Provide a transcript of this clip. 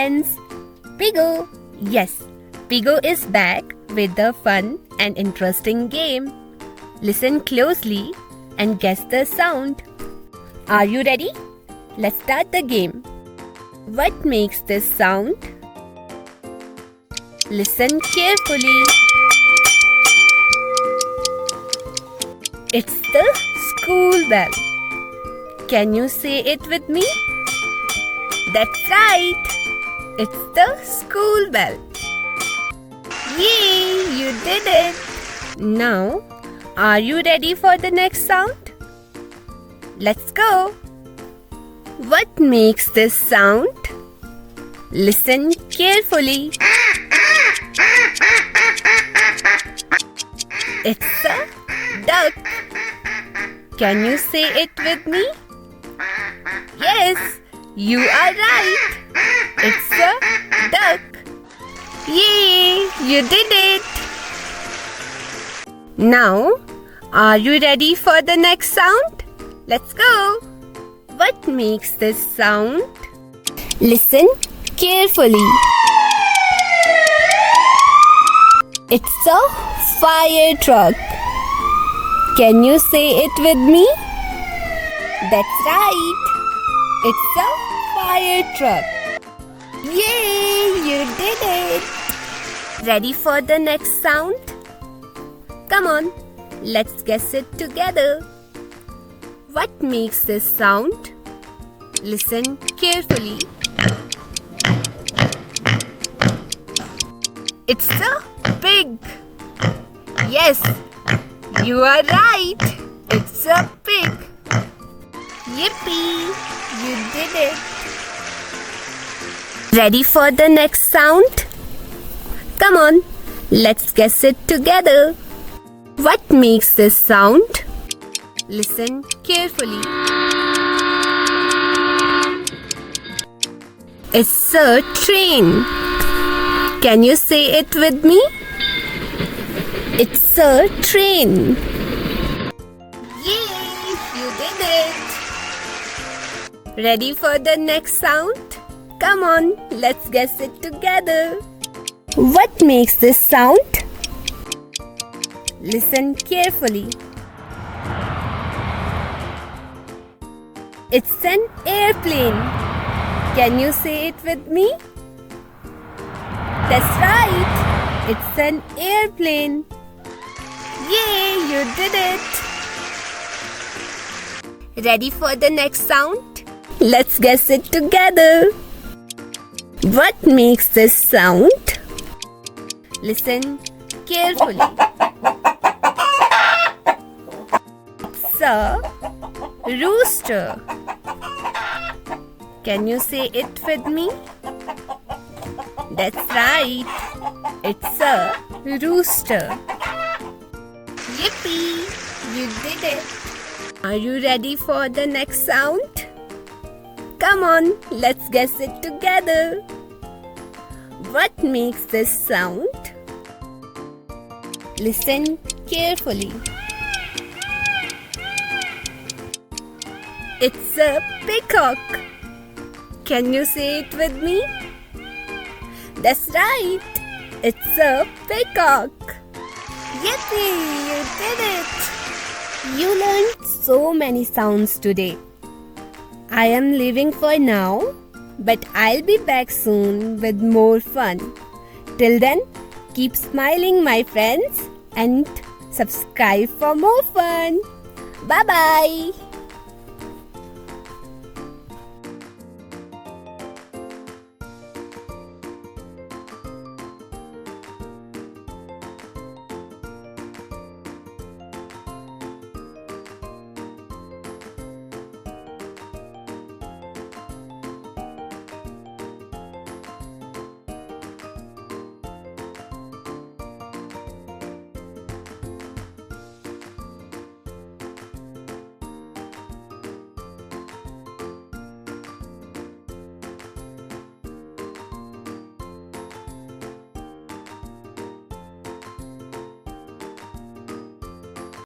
friends! Pigo! Yes, Pigo is back with the fun and interesting game. Listen closely and guess the sound. Are you ready? Let's start the game. What makes this sound? Listen carefully. It's the school bell. Can you say it with me? That's right. It's the school bell. Yay! You did it. Now, are you ready for the next sound? Let's go. What makes this sound? Listen carefully. It's a duck. Can you say it with me? Yes, you are right. It's a duck. Yay! You did it. Now, are you ready for the next sound? Let's go. What makes this sound? Listen carefully. It's a fire truck. Can you say it with me? That's right. It's a fire truck. Yay! You did it. Ready for the next sound? Come on, let's guess it together. What makes this sound? Listen carefully. It's a pig. Yes, you are right. It's a pig. Yippee! You did it. Ready for the next sound? Come on, let's guess it together. What makes this sound? Listen carefully. It's a train. Can you say it with me? It's a train. Yay! You did it. Ready for the next sound? Come on, let's guess it together. What makes this sound? Listen carefully. It's an airplane. Can you say it with me? That's right. It's an airplane. Yay, you did it. Ready for the next sound? Let's guess it together. What makes this sound? Listen carefully. It's a rooster. Can you say it with me? That's right. It's a rooster. Yippee! You did it. Are you ready for the next sound? Come on, let's guess it together. What makes this sound? Listen carefully. It's a peacock. Can you say it with me? That's right. It's a peacock. Yippee! You did it. You learned so many sounds today. I am leaving for now, but I'll be back soon with more fun. Till then, keep smiling, my friends, and subscribe for more fun. Bye-bye.